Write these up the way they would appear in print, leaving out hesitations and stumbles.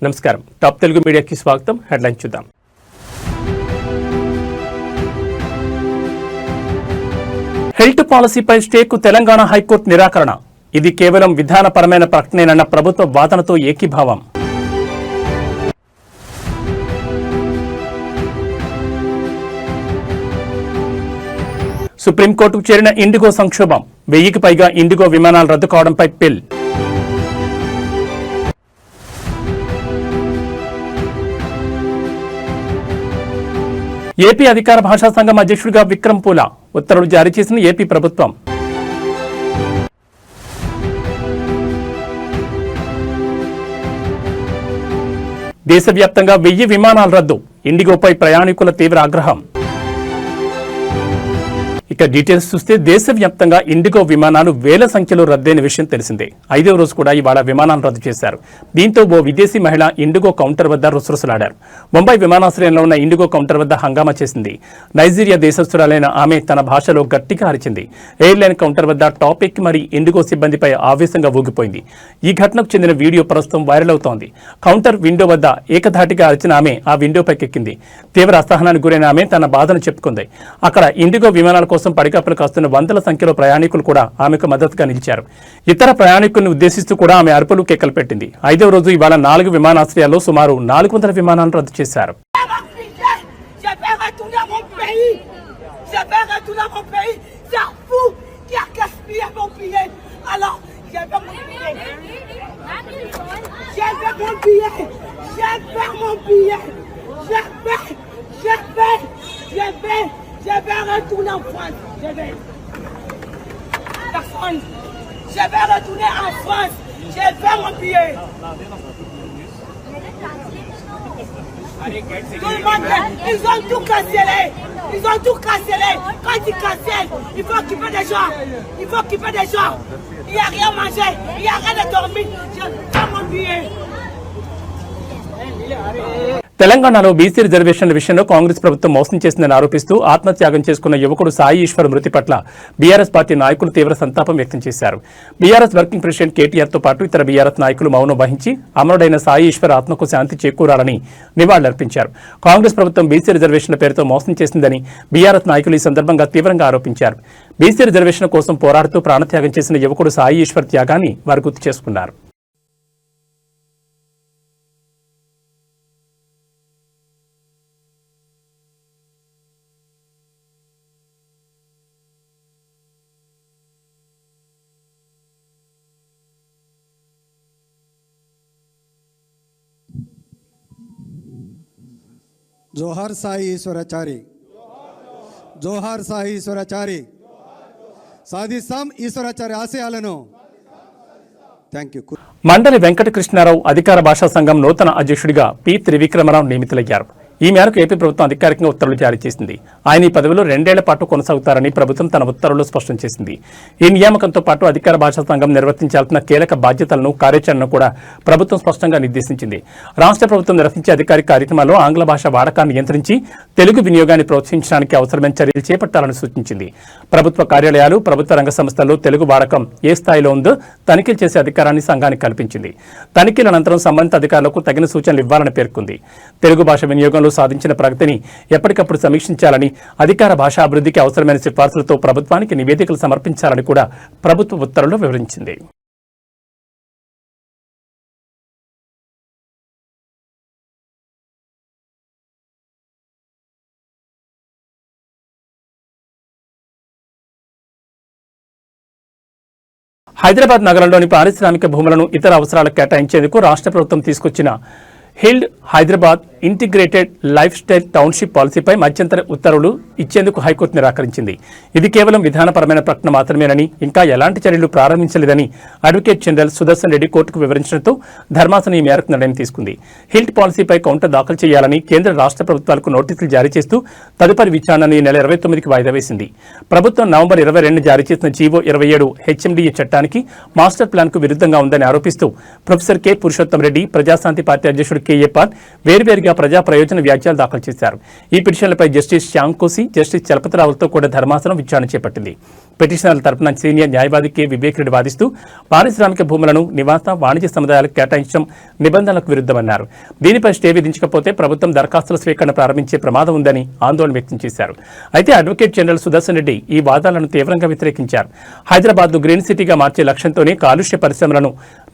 నమస్కారం. టాప్ తెలుగు మీడియాకి స్వాగతం. హెడ్లైన్ చూద్దాం. హెల్త్ పాలసీపై స్టేకు తెలంగాణ హైకోర్టు నిరాకరణ. ఇది కేవలం విధానపరమైన ప్రకటనేనన్న ప్రభుత్వ వాదనతో ఏకీభావం. సుప్రీంకోర్టుకు చేరిన ఇండిగో సంక్షోభం. 1000కి పైగా ఇండిగో విమానాలు రద్దు కావడంపై పిల్. ఏపీ అధికార భాషా సంఘం అధ్యక్షుడిగా విక్రమ్ పూల ఉత్తర్వులు జారీ చేసిన ఏపీ ప్రభుత్వం. దేశవ్యాప్తంగా 1000 విమానాల రద్దు. ఇండిగోపై ప్రయాణికుల తీవ్ర ఆగ్రహం. ఇక డీటెయిల్స్ చూస్తే దేశవ్యాప్తంగా ఇండిగో విమానాలు వేల సంఖ్యలో రద్దయిన విషయం తెలిసిందే. 5వ రోజు కూడా ఇవాళ విమానాలు రద్దు చేశారు. దీంతో ఓ విదేశీ మహిళ ఇండిగో కౌంటర్ వద్ద రుసరుసలాడారు. ముంబై విమానాశ్రయంలో ఉన్న ఇండిగో కౌంటర్ వద్ద హంగామా చేసింది. నైజీరియా దేశస్థురాలైన ఆమె తన భాషలో గట్టిగా అరిచింది. ఎయిర్లైన్ కౌంటర్ వద్ద టాప్ ఎక్కి మరీ ఇండిగో సిబ్బందిపై ఆవేశంగా ఊగిపోయింది. ఈ ఘటనకు చెందిన వీడియో ప్రస్తుతం వైరల్ అవుతోంది. కౌంటర్ విండో వద్ద ఏకధాటిగా అరిచిన ఆమె ఆ విండోపైకి ఎక్కింది. తీవ్ర అసహనానికి గురైన ఆమె తన బాధను చెప్పుకుంది. అక్కడ ఇండిగో విమానాల కోసం పడికప్పులు కాస్తున్న వందల సంఖ్యలో ప్రయాణికులు కూడా ఆమెకు మద్దతుగా నిలిచారు. ఇతర ప్రయాణికులను ఉద్దేశిస్తూ కూడా ఆమె అరుపులు కేకలు పెట్టింది. 5వ రోజు ఇవాళ 4 విమానాశ్రయాల్లో సుమారు 400 విమానాలను రద్దు చేశారు. Je vais retourner en France. Je vais. Personne. Je vais retourner en France. Je vais mon billet. Tout le monde, ils ont tout cancellé. Ils ont tout cancellé. Quand ils cancellent, il faut occuper des gens. Il faut occuper des gens. Il n'y a rien à manger. Il n'y a rien à dormir. Je vais mon billet. తెలంగాణలో BC రిజర్వేషన్ల విషయంలో కాంగ్రెస్ ప్రభుత్వం మోసం చేసిందని ఆరోపిస్తూ ఆత్మత్యాగం చేసుకున్న యువకుడు సాయి ఈశ్వర్ మృతి పట్ల బీఆర్ఎస్ పార్టీ నాయకులు తీవ్ర సంతాపం వ్యక్తం చేశారు. బీఆర్ఎస్ వర్కింగ్ ప్రెసిడెంట్ కేటీఆర్తో పాటు ఇతర బీఆర్ఎస్ నాయకులు మౌనం వహించి అమరుడైన సాయి ఈశ్వర్ ఆత్మకు శాంతి చేకూరాలని నివాళులర్పించారు. కాంగ్రెస్ ప్రభుత్వం బీసీ రిజర్వేషన్ల పేరుతో మోసం చేసిందని బీఆర్ఎస్ నాయకులు ఈ సందర్భంగా తీవ్రంగా ఆరోపించారు. బీసీ రిజర్వేషన్ కోసం పోరాడుతూ ప్రాణత్యాగం చేసిన యువకుడు సాయి ఈశ్వర్ త్యాగాన్ని వారు గుర్తు చేసుకున్నారు. जोहार साई ईश्वराचारी, जोहार साई ईश्वराचारी, సాధిస్తాం ఈశ్వరాచార్య ఆశయాలను. Thank you. మండలి వెంకటకృష్ణారావు అధికార భాషా సంఘం నూతన అధ్యక్షుడిగా పి. త్రివిక్రమరావు నియమితులయ్యారు. ఈ మేరకు ఏపీ ప్రభుత్వం అధికారికంగా ఉత్తర్వులు జారీ చేసింది. ఆయన ఈ పదవిలో 2 ఏళ్ల పాటు కొనసాగుతారని ప్రభుత్వం తన ఉత్తర్వుల్లో స్పష్టం చేసింది. ఈ నియామకంతో పాటు అధికార భాషా సంఘం నిర్వర్తించాల్సిన కీలక బాధ్యతలను, కార్యాచరణను కూడా ప్రభుత్వం స్పష్టంగా నిర్దేశించింది. రాష్ట్ర ప్రభుత్వం నిర్వహించే అధికారిక కార్యక్రమాల్లో ఆంగ్ల భాష వాడకాన్ని నియంత్రించి తెలుగు వినియోగాన్ని ప్రోత్సహించడానికి అవసరమైన చర్యలు చేపట్టాలని సూచించింది. ప్రభుత్వ కార్యాలయాలు, ప్రభుత్వ రంగ సంస్థల్లో తెలుగు వాడకం ఏ స్థాయిలో ఉందో తనిఖీలు చేసే అధికారాన్ని సంఘానికి కల్పించింది. తనిఖీల అనంతరం సంబంధిత అధికారులకు తగిన సూచనలు ఇవ్వాలని పేర్కొంది. తెలుగు భాష వినియోగంలో సాధించిన ప్రగతిని ఎప్పటికప్పుడు సమీక్షించాలని, అధికార భాషా అభివృద్ధికి అవసరమైన సిఫార్సులతో ప్రభుత్వానికి నివేదికలు సమర్పించాలని కూడా ప్రభుత్వ ఉత్తర్వుల్లో వివరించింది. హైదరాబాద్ నగరంలోని పారిశ్రామిక భూములను ఇతర అవసరాలకు కేటాయించేందుకు రాష్ట్ర ప్రభుత్వం తీసుకొచ్చిన HILD Hyderabad integrated lifestyle township పాలసీపై మధ్యంతర ఉత్తర్వులు ఇచ్చేందుకు హైకోర్టు నిరాకరించింది. ఇది కేవలం విధానపరమైన ప్రకటన మాత్రమేనని, ఇంకా ఎలాంటి చర్యలు ప్రారంభించలేదని అడ్వకేట్ జనరల్ సుదర్శన్ రెడ్డి కోర్టుకు వివరించడంతో ధర్మాసనం ఈ మేరకు నిర్ణయం తీసుకుంది. హిల్డ్ పాలసీపై కౌంటర్ దాఖలు చేయాలని కేంద్ర రాష్ట్ర ప్రభుత్వాలకు నోటీసులు జారీ చేస్తూ తదుపరి విచారణను ఈ నెల 29కి వాయిదా వేసింది. ప్రభుత్వం నవంబర్ 22 జారీ చేసిన జీవో 27 హెచ్ఎండిఏ చట్టానికి, మాస్టర్ ప్లాన్ కు విరుద్ధంగా ఉందని ఆరోపిస్తూ professor K. Purushottam Reddy, Prajashanti party అధ్యక్షుడు కెఏ పాల్ వేర్వేరుగా ప్రజా ప్రయోజన వ్యాజ్యాలు దాఖలు చేశారు. ఈ పిటిషన్లపై జస్టిస్ శ్యామ్ కోసి, జస్టిస్ చలపతిరావులతో కూడా ధర్మాసనం విచారణ చేపట్టింది. పిటిషనర్ల తరపున సీనియర్ న్యాయవాది కె వివేక్ రెడ్డి వాదిస్తూ పారిశ్రామిక భూములను నివాస వాణిజ్య సముదాయాలకు కేటాయించడం నిబంధనలకు విరుద్ధమన్నారు. దీనిపై స్టే విధించకపోతే ప్రభుత్వం దరఖాస్తుల స్వీకరణ ప్రారంభించే ప్రమాదం ఉందని ఆందోళన వ్యక్తం చేశారు. అయితే అడ్వకేట్ జనరల్ సుదర్శన్ రెడ్డి ఈ వాదాలను తీవ్రంగా వ్యతిరేకించారు. హైదరాబాద్ను గ్రీన్ సిటీగా మార్చే లక్ష్యంతోనే కాలుష్య పరిశ్రమలను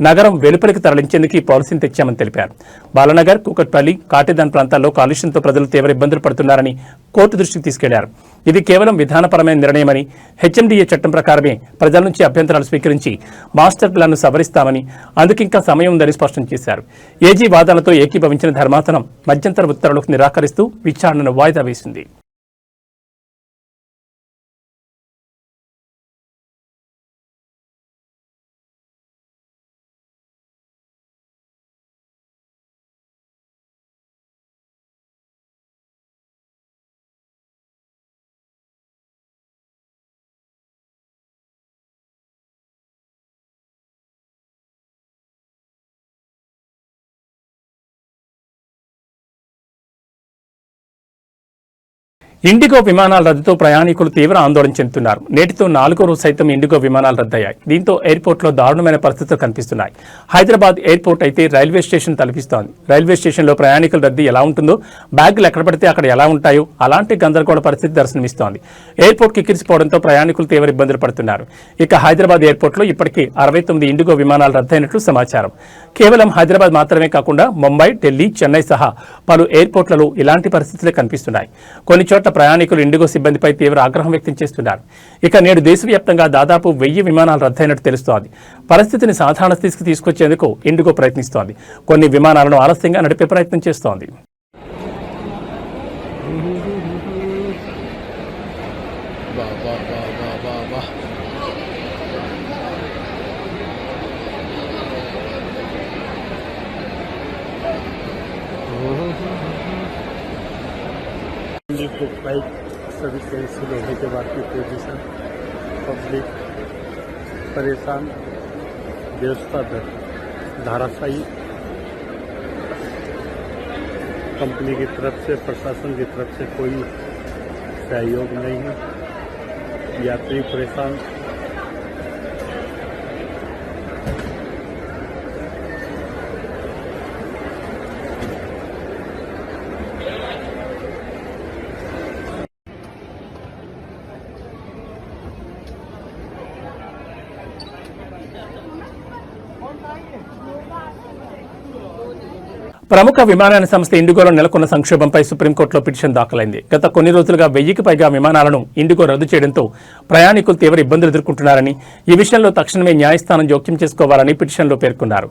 నగరం వెలుపలికి తరలించేందుకు ఈ పాలసీని తెచ్చామని తెలిపారు. బాలనగర్, కూకట్పల్లి, కాటిదాన్ ప్రాంతాల్లో కాలుష్యంతో ప్రజలు తీవ్ర ఇబ్బందులు పడుతున్నారని కోర్టు దృష్టికి తీసుకెళ్లారు. ఇది కేవలం విధానపరమైన నిర్ణయమని, హెచ్ఎండిఏ చట్టం ప్రకారమే ప్రజల నుంచి అభ్యంతరాలు స్వీకరించి మాస్టర్ ప్లాన్ను సవరిస్తామని, అందుకింకా సమయం ఉందని స్పష్టం చేశారు. ఏజీ వాదనలతో ఏకీభవించిన ధర్మాసనం మధ్యంతర ఉత్తర్వులకు నిరాకరిస్తూ విచారణను వాయిదా వేసింది. ఇండిగో విమానాల రద్దుతో ప్రయాణికులు తీవ్ర ఆందోళన చెందుతున్నారు. నేటితో 4వ రోజు సైతం ఇండిగో విమానాలు రద్దయ్యాయి. దీంతో ఎయిర్పోర్ట్లో దారుణమైన పరిస్థితులు కనిపిస్తున్నాయి. హైదరాబాద్ ఎయిర్పోర్ట్ అయితే రైల్వే స్టేషన్ తలపిస్తోంది. రైల్వే స్టేషన్లో ప్రయాణికుల రద్దీ ఎలా ఉంటుందో, బ్యాగులు ఎక్కడ పడితే అక్కడ ఎలా ఉంటాయో అలాంటి గందరగోళ పరిస్థితి దర్శనమిస్తోంది. ఎయిర్పోర్ట్ కిక్కిరిసిపోవడంతో ప్రయాణికులు తీవ్ర ఇబ్బందులు పడుతున్నారు. ఇక హైదరాబాద్ ఎయిర్పోర్ట్లో ఇప్పటికీ 69 ఇండిగో విమానాలు రద్దయినట్లు సమాచారం. కేవలం హైదరాబాద్ మాత్రమే కాకుండా ముంబై, ఢిల్లీ, చెన్నై సహా పలు ఎయిర్పోర్ట్లలో ఇలాంటి పరిస్థితులే కనిపిస్తున్నాయి. కొన్ని చోట్ల ప్రయాణికులు ఇండిగో సిబ్బందిపై తీవ్ర ఆగ్రహం వ్యక్తం చేస్తున్నారు. ఇక నేడు దేశవ్యాప్తంగా దాదాపు 1000 విమానాలు రద్దయినట్టు తెలుస్తోంది. పరిస్థితిని సాధారణ స్థితికి తీసుకొచ్చేందుకు ఇండిగో ప్రయత్నిస్తోంది. కొన్ని విమానాలను ఆలస్యంగా నడిపే ప్రయత్నం చేస్తోంది. फ्लाइट सभी कैंसिल होने के बाद की पोजीशन, पब्लिक परेशान, व्यवस्था धाराशायी, कंपनी की तरफ से, प्रशासन की तरफ से कोई सहयोग नहीं है, यात्री परेशान। ప్రముఖ విమానయాన సంస్థ ఇండిగోలో నెలకొన్న సంక్షోభంపై సుప్రీంకోర్టులో పిటిషన్ దాఖలైంది. గత కొన్ని రోజులుగా 1000కి పైగా విమానాలను ఇండిగో రద్దు చేయడంతో ప్రయాణికులు తీవ్ర ఇబ్బందులు ఎదుర్కొంటున్నారని, ఈ విషయంలో తక్షణమే న్యాయస్థానం జోక్యం చేసుకోవాలని పిటిషన్లో పేర్కొన్నారు.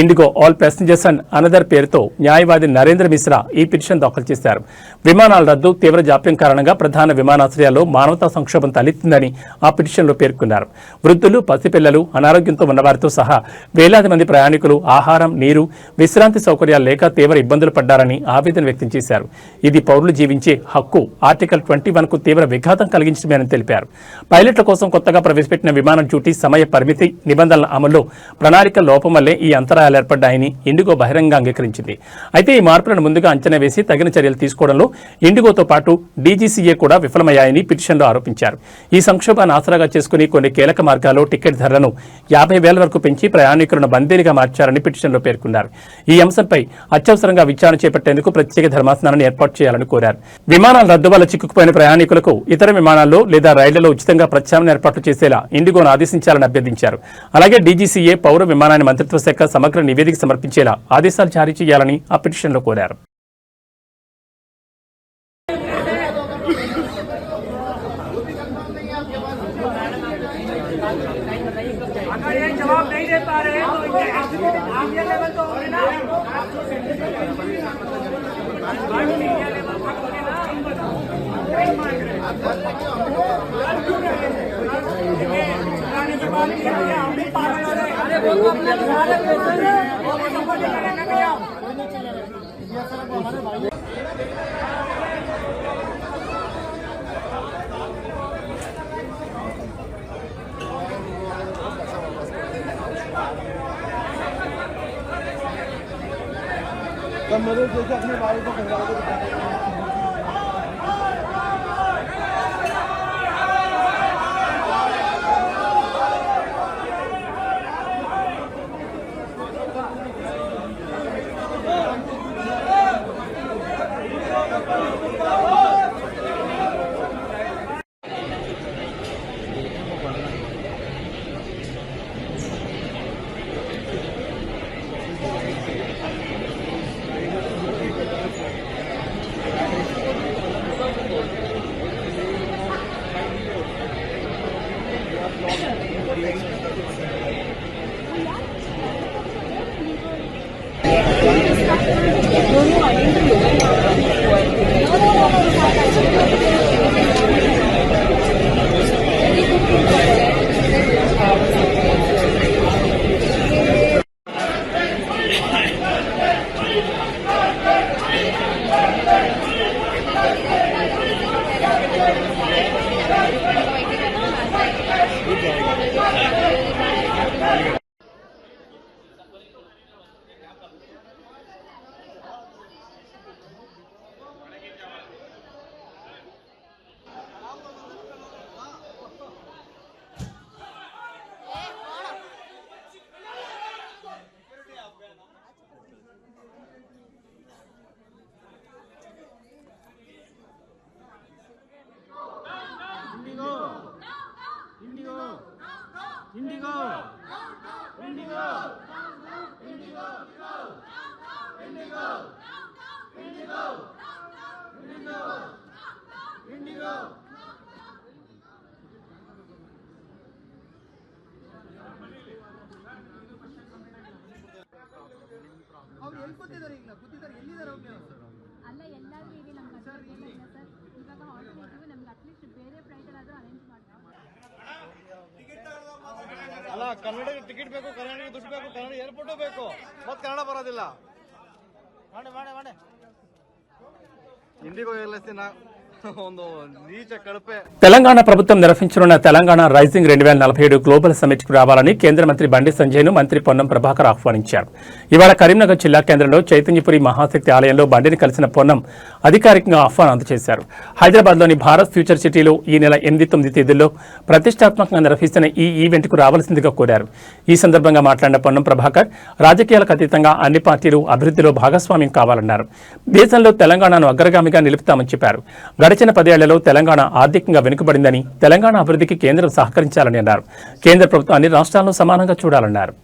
IndiGo all passengers and another పేరుతో న్యాయవాది నరేంద్ర మిశ్రా ఈ పిటిషన్ దాఖలు చేశారు. విమానాల రద్దు, తీవ్ర జాప్యం కారణంగా ప్రధాన విమానాశ్రయాల్లో మానవతా సంక్షోభం తలెత్తిందని ఆ పిటిషన్లో పేర్కొన్నారు. వృద్ధులు, పసిపిల్లలు, అనారోగ్యంతో ఉన్నవారితో సహా వేలాది మంది ప్రయాణికులు ఆహారం, నీరు, విశ్రాంతి సౌకర్యాలు లేక తీవ్ర ఇబ్బందులు పడ్డారని ఆవేదన వ్యక్తం చేశారు. ఇది పౌరులు జీవించే హక్కు ఆర్టికల్ 21కు తీవ్ర విఘాతం కలిగించడమేనని తెలిపారు. పైలట్ల కోసం కొత్తగా ప్రవేశపెట్టిన విమాన డ్యూటీ సమయ పరిమితి నిబంధనల అమల్లో ప్రణాళిక లోపం వల్లే ఈ అంతరాయాలు ఏర్పడ్డాయని ఇండిగో బహిరంగంగా అంగీకరించింది. అయితే ఈ మార్పులను ముందుగా అంచనా వేసి తగిన చర్యలు తీసుకోవడంలో ఇండిగోతో పాటు డీజీసీఏ కూడా విఫలమయ్యాయని పిటిషన్లో ఆరోపించారు. ఈ సంక్షోభాన్ని ఆసరాగా చేసుకుని కొన్ని కీలక మార్గాల్లో టికెట్ ధరలను 50,000 వరకు పెంచి ప్రయాణికులను బందీలుగా మార్చారని పిటిషన్లో పేర్కొన్నారు. ఈ అంశంపై అత్యవసరంగా విచారణ చేపట్టేందుకు ప్రత్యేక ధర్మాసనాన్ని ఏర్పాటు చేయాలని కోరారు. విమానాల రద్దు వల్ల చిక్కుకుపోయిన ప్రయాణికులకు ఇతర విమానాల్లో లేదా రైళ్లలో ఉచితంగా ప్రత్యామ్నాయ ఏర్పాట్లు చేసేలా ఇండిగోను ఆదేశించాలని అభ్యర్థించారు. అలాగే డీజీసీఏ, పౌర విమానయాన మంత్రిత్వ శాఖ సమగ్ర నివేదిక సమర్పించేలా ఆదేశాలు జారీ చేయాలని ఆ పిటిషన్లో కోరారు. अगर ये जवाब नहीं दे पा रहे हैं तो आप ये लेवल तो होंगे ना, कम मदद जैसे अपने भाई को घबरा के दिखाने ಅಲ್ಲ ಎಲ್ಲಾದ್ರೂ ಇದೆ ನಮ್ಗೆ ಸರ್ ಇವಾಗ ಆಲ್ಟರ್ನೇಟಿವ್ ನಮ್ಗೆ ಅಟ್ಲೀಸ್ಟ್ ಬೇರೆ ಫ್ಲೈಟ್ ಆದರೂ ಅರೇಂಜ್ ಮಾಡ್ತಾರೆ. ಅಲ್ಲ ಕನ್ನಡಕ್ಕೆ ಟಿಕೆಟ್ ಬೇಕು, ಕನ್ನಡಕ್ಕೆ ದುಡ್ಡು ಬೇಕು, ಕನ್ನಡ ಏರ್ಪೋರ್ಟು ಬೇಕು, ಮತ್ತೆ ಕನ್ನಡ ಬರೋದಿಲ್ಲ. ಮಾಡಿ ಮಾಡಿ ಮಾಡಿ ఇండిగో వెళ్ళేసిన ಒಂದು నీచ కడపే. తెలంగాణ ప్రభుత్వం నిర్వహించనున్న తెలంగాణ రైజింగ్ 2047 గ్లోబల్ సమిట్ కు రావాలని కేంద్ర మంత్రి బండి సంజయ్ ను మంత్రి పొన్నం ప్రభాకర్ ఆహ్వానించారు. ఇవాళ కరీంనగర్ జిల్లా కేంద్రంలో చైతన్యపురి మహాశక్తి ఆలయంలో బండిని కలిసిన పొన్నం అధికారికంగా ఆహ్వానం అందజేశారు. హైదరాబాద్లోని భారత్ ఫ్యూచర్ సిటీలో ఈ నెల 8-9 తేదీల్లో ప్రతిష్టాత్మకంగా నిర్వహిస్తున్న ఈ ఈవెంట్ కు రావాల్సిందిగా కోరారు. ఈ సందర్భంగా మాట్లాడిన పొన్నం ప్రభాకర్ రాజకీయాలకు అతీతంగా అన్ని పార్టీలు అభివృద్ధిలో భాగస్వామ్యం కావాలన్నారు. దేశంలో తెలంగాణను అగ్రగామిగా నిలుపుతామని చెప్పారు. గడిచిన 10 ఏళ్లలో తెలంగాణ ఆర్థికంగా వెనుకబడిందని, తెలంగాణ అభివృద్ధికి కేంద్రం సహకరించాలని అన్నారు. కేంద్ర ప్రభుత్వం అన్ని రాష్ట్రాలను సమానంగా చూడాలన్నారు.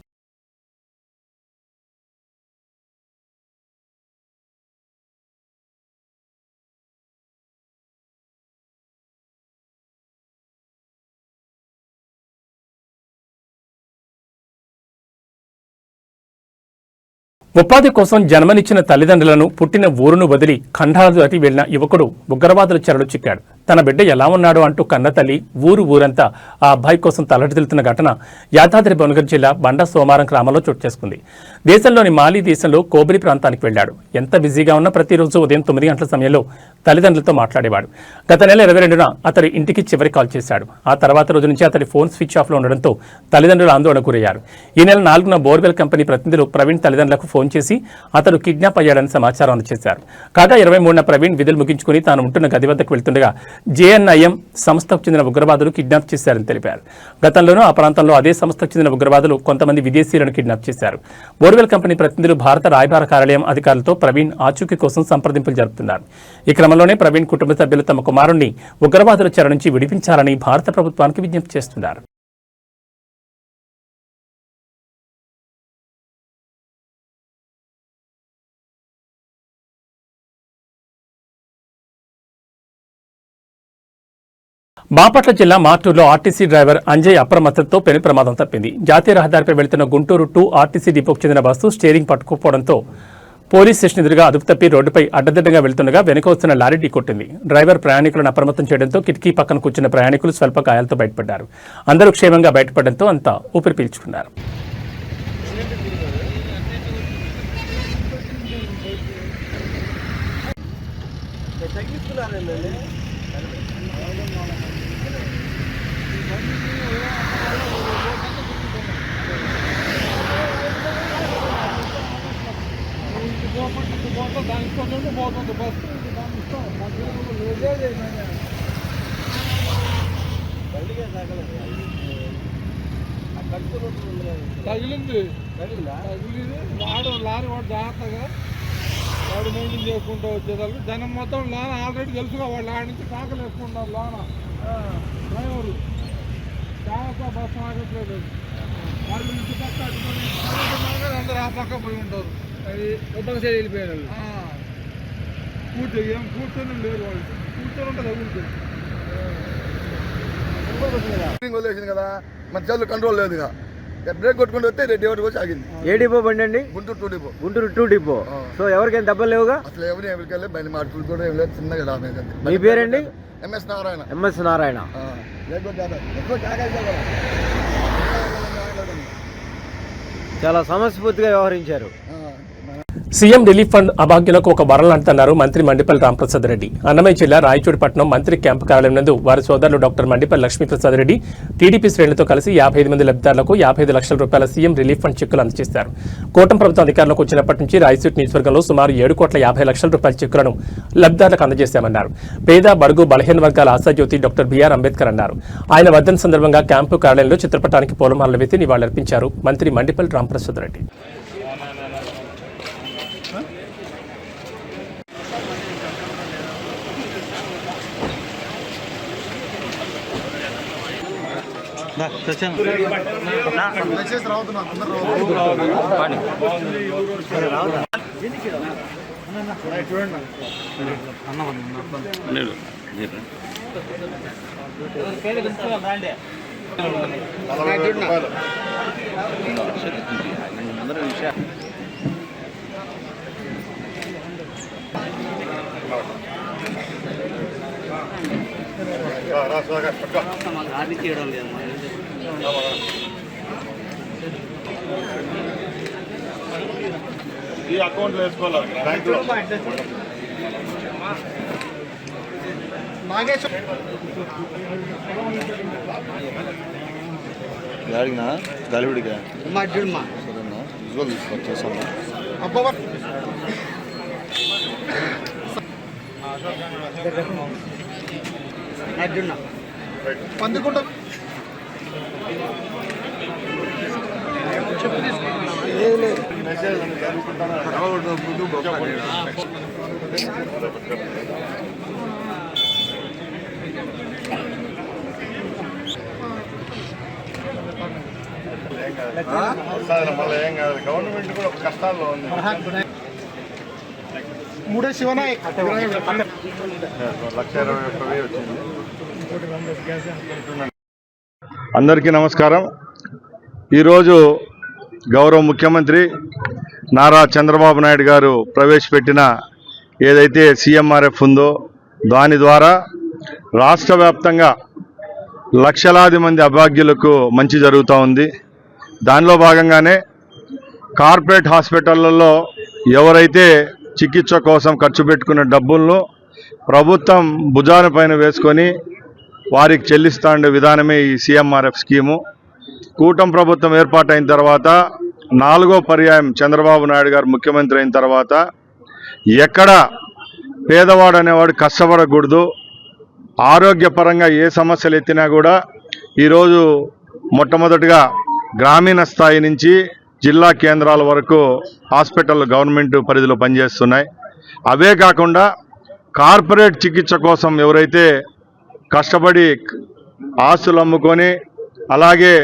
ఉపాధి కోసం జన్మనిచ్చిన తల్లిదండ్రులను పుట్టిన ఊరును వదిలి ఖండాలు దాటి వెళ్లిన యువకుడు ఉగ్రవాదుల చెరలో చిక్కాడు. తన బిడ్డ ఎలా ఉన్నాడు అంటూ కన్న తల్లి ఊరంతా ఆ అబ్బాయి కోసం తలడిల్లుతున్న ఘటన యాదాద్రి భువనగిరి జిల్లా బండ సోమారం గ్రామంలో చోటు చేసుకుంది. దేశంలోని మాలి దేశంలో కోబ్రి ప్రాంతానికి వెళ్లాడు. ఎంత బిజీగా ఉన్నా ప్రతిరోజు ఉదయం 9 గంటల సమయంలో తల్లిదండ్రులతో మాట్లాడేవాడు. గత నెల 22న అతడి ఇంటికి చివరి కాల్ చేశాడు. ఆ తర్వాత రోజు నుంచి అతడి ఫోన్ స్విచ్ ఆఫ్లో ఉండడంతో తల్లిదండ్రులు ఆందోళనకు గురయ్యారు. ఈ నెల 4న బోర్వెల్ కంపెనీ ప్రతినిధులు ప్రవీణ్ తల్లిదండ్రులకు ఫోన్ చేసి అతడు కిడ్నాప్ అయ్యాడని సమాచారం అందజేశారు. కాగా 23న ప్రవీణ్ విధులు ముగించుకుని తాను ఉంటున్న గది వద్దకు వెళ్తుండగా జేఎన్ఐఎం సంస్థకు చెందిన ఉగ్రవాదులు కిడ్నాప్ చేశారని తెలిపారు. గతంలోనూ ఆ ప్రాంతంలో అదే సంస్థకు చెందిన ఉగ్రవాదులు కొంతమంది విదేశీయులను కిడ్నాప్ చేశారు. బోర్వెల్ కంపెనీ ప్రతినిధులు భారత రాయబార కార్యాలయం అధికారులతో ప్రవీణ్ ఆచూకీ కోసం సంప్రదింపులు జరుపుతున్నారు. ఈ క్రమంలోనే ప్రవీణ్ కుటుంబ సభ్యులు తమ కుమారుణ్ణి ఉగ్రవాదుల చెర నుంచి విడిపించాలని భారత ప్రభుత్వానికి విజ్ఞప్తి చేస్తున్నారు. బాపట్ల జిల్లా మార్టూరులో ఆర్టీసీ డ్రైవర్ అంజయ్ అప్రమత్తతో పెను ప్రమాదం తప్పింది. జాతీయ రహదారిపై వెళ్తున్న గుంటూరు 2 ఆర్టీసీ డిపోకు చెందిన బస్సు స్టీరింగ్ పట్టుకోపోవడంతో పోలీస్ స్టేషన్ ఎదురుగా అదుపు తప్పి రోడ్డుపై అడ్డదిడ్డంగా వెళ్తుండగా వెనుక వస్తున్న లారీ ఢీకొట్టింది. డ్రైవర్ ప్రయాణికులను అప్రమత్తం చేయడంతో కిటికీ పక్కన కూర్చున్న ప్రయాణికులు స్వల్ప గాయాలతో బయటపడ్డారు. అందరూ క్షేమంగా బయటపడడంతో అంతా ఊపిరి పీల్చుకున్నారు. తగిలింది వాడు లారీ వాడు జాగ్రత్తగా వాడు మెయింటైన్ చేసుకుంటూ వచ్చేదానికి జనం మొత్తం లోన ఆల్రెడీ తెలుసుగా వాళ్ళు ఆడ నుంచి కాకలు వేసుకుంటారు. లోన డ్రైవరు జాగ్రత్త బస్సు ఆగట్లేదు. వాళ్ళు ఇంటి పక్క అందరూ ఆ పక్క పోయి ఉంటారు. అది ఒక్క సైడ్ వెళ్ళిపోయారు. ఏం కూర్చొని లేరు, వాళ్ళు కూర్చొని ఉంటుంది వదిలేసింది కదా, మన జల్లు కంట్రోల్ లేదు. బ్రేక్ కొట్టుకుంటూ వస్తే డేవర్ వచ్చి ఆగింది. ఏ డిపో బండి అండి? Guntur 2 depot. Guntur 2 depot. So ఎవరికైనా దెబ్బలు లేవుగా? అసలు ఎవరికి వెళ్ళి బండి మార్పులు కూడా ఏం లేదు, చిన్నగా రాలేదు. మీ పేరండి? ఎంఎస్ నారాయణ. ఎంఎస్ నారాయణ. చాలా సమస్యపూర్తిగా వ్యవహరించారు. సీఎం రిలీఫ్ ఫండ్ అభాగ్యులకు ఒక వరం అంటున్నారు మంత్రి మండిపల్లి రామప్రసాద్ రెడ్డి. అన్నమయ్య జిల్లా రాయచూడిపట్నం మంత్రి క్యాంపు కార్యాలయం నందు వారి సోదరులు డాక్టర్ మండిపల్లి లక్ష్మీప్రసాద్ రెడ్డి టీడీపీ శ్రేణులతో కలిసి 55 మంది లబ్ధిదారులకు 55 లక్షల రూపాయల సీఎం రిలీఫ్ ఫండ్ చెక్కులు అందజేశారు. కూటమి ప్రభుత్వం అధికారంలోకి వచ్చినప్పటి నుంచి రాయచూటి నియోజకవర్గంలో సుమారు 7,50 లక్షల రూపాయల చెక్కులను లబ్ధిదారులకు అందజేశామన్నారు. పేద బడుగు బలహీన వర్గాల ఆశాజ్యోతి డాక్టర్ బిఆర్ అంబేద్కర్ అన్నారు. ఆయన వర్ధన్ సందర్భంగా క్యాంపు కార్యాలయంలో చిత్రపటానికి పూలమాలలు వేసి నివాళులర్పించారు మంత్రి మండిపల్లి రామప్రసాద్ రెడ్డి. ఈ అకౌంట్లో వేసుకోవాలి బ్యాంకులో. అడిగినా గలివిడిగా సరేనా విజువల్ తీసుకొచ్చేసాము. పందుకుంటా మళ్ళీ ఏం కాదు, గవర్నమెంట్ కూడా కష్టాల్లో ఉంది. 3 శివనాయక్ 1,21,000 వచ్చింది. అందరికీ నమస్కారం. ఈరోజు గౌరవ ముఖ్యమంత్రి నారా చంద్రబాబు నాయుడు గారు ప్రవేశపెట్టిన ఏదైతే సీఎంఆర్ఎఫ్ ఉందో దాని ద్వారా రాష్ట్ర వ్యాప్తంగా లక్షలాది మంది అభాగ్యులకు మంచి జరుగుతూ ఉంది. దానిలో భాగంగానే కార్పొరేట్ హాస్పిటళ్లలో ఎవరైతే చికిత్స కోసం ఖర్చు పెట్టుకున్న డబ్బులను ప్రభుత్వం భుజాన పైన వేసుకొని వారికి చెల్లిస్తూ ఉండే విధానమే ఈ సీఎంఆర్ఎఫ్ స్కీము. కూటమి ప్రభుత్వం ఏర్పాటైన తర్వాత 4వ పర్యాయం చంద్రబాబు నాయుడు గారు ముఖ్యమంత్రి అయిన తర్వాత ఎక్కడ పేదవాడు అనేవాడు కష్టపడకూడదు, ఆరోగ్యపరంగా ఏ సమస్యలు ఎత్తినా కూడా ఈరోజు మొట్టమొదటిగా గ్రామీణ స్థాయి నుంచి జిల్లా కేంద్రాల వరకు హాస్పిటల్ గవర్నమెంట్ పరిధిలో పనిచేస్తున్నాయి. అవే కాకుండా కార్పొరేట్ చికిత్స కోసం ఎవరైతే కష్టపడి ఆస్తులు అమ్ముకొని అలాగే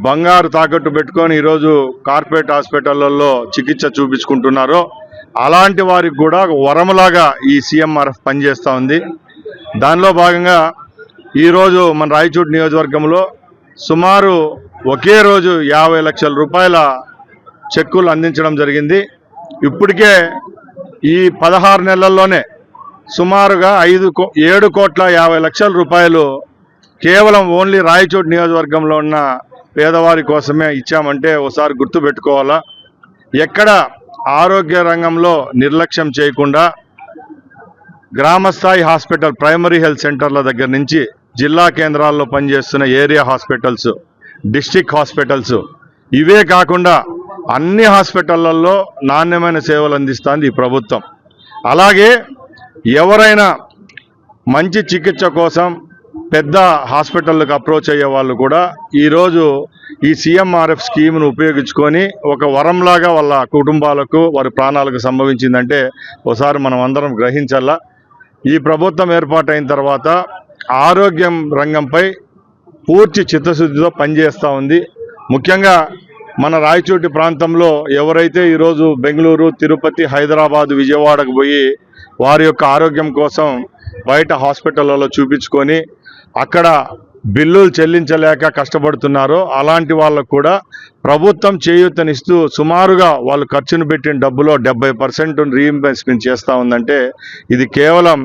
బంగారు తాకట్టు పెట్టుకొని ఈరోజు కార్పొరేట్ హాస్పిటళ్లలో చికిత్స చూపించుకుంటున్నారో అలాంటి వారికి కూడా వరములాగా ఈ సీఎంఆర్ఎఫ్ పనిచేస్తూ ఉంది. దానిలో భాగంగా ఈరోజు మన రాయచోటి నియోజకవర్గంలో సుమారు ఒకే రోజు 50 లక్షల రూపాయల చెక్కులు అందించడం జరిగింది. ఇప్పటికే ఈ 16 నెలల్లోనే సుమారుగా 7,50,00,000 రూపాయలు కేవలం ఓన్లీ రాయచోటి నియోజకవర్గంలో ఉన్న పేదవారి కోసమే ఇచ్చామంటే ఒకసారి గుర్తుపెట్టుకోవాలా. ఎక్కడ ఆరోగ్య రంగంలో నిర్లక్ష్యం చేయకుండా గ్రామస్థాయి హాస్పిటల్ ప్రైమరీ హెల్త్ సెంటర్ల దగ్గర నుంచి జిల్లా కేంద్రాల్లో పనిచేస్తున్న ఏరియా హాస్పిటల్స్, డిస్ట్రిక్ట్ హాస్పిటల్స్, ఇవే కాకుండా అన్ని హాస్పిటళ్లలో నాణ్యమైన సేవలు అందిస్తుంది ఈ ప్రభుత్వం. అలాగే ఎవరైనా మంచి చికిత్స కోసం పెద్ద హాస్పిటల్లకు అప్రోచ్ అయ్యే వాళ్ళు కూడా ఈరోజు ఈ సీఎంఆర్ఎఫ్ స్కీమ్ను ఉపయోగించుకొని ఒక వరంలాగా వాళ్ళ కుటుంబాలకు వారి ప్రాణాలకు సంభవించిందంటే ఒకసారి మనం అందరం గ్రహించాలా. ఈ ప్రభుత్వం ఏర్పాటైన తర్వాత ఆరోగ్యం రంగంపై పూర్తి చిత్తశుద్ధితో పనిచేస్తూ ఉంది. ముఖ్యంగా మన రాయచోటి ప్రాంతంలో ఎవరైతే ఈరోజు బెంగళూరు, తిరుపతి, హైదరాబాద్, విజయవాడకు పోయి వారి యొక్క ఆరోగ్యం కోసం బయట హాస్పిటళ్లలో చూపించుకొని అక్కడ బిల్లులు చెల్లించలేక కష్టపడుతున్నారో అలాంటి వాళ్ళకు కూడా ప్రభుత్వం చేయూతనిస్తూ సుమారుగా వాళ్ళు ఖర్చును పెట్టిన డబ్బులో 70% రీఇంబర్స్మెంట్ చేస్తూ ఉందంటే ఇది కేవలం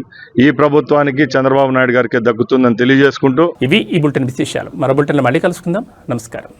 ఈ ప్రభుత్వానికి చంద్రబాబు నాయుడు గారికి దక్కుతుందని తెలియజేసుకుంటూ ఇవి ఈ బులెటిన్ విశేషాలు. మరో బులెటిన్లో మళ్ళీ కలుసుకుందాం. నమస్కారం.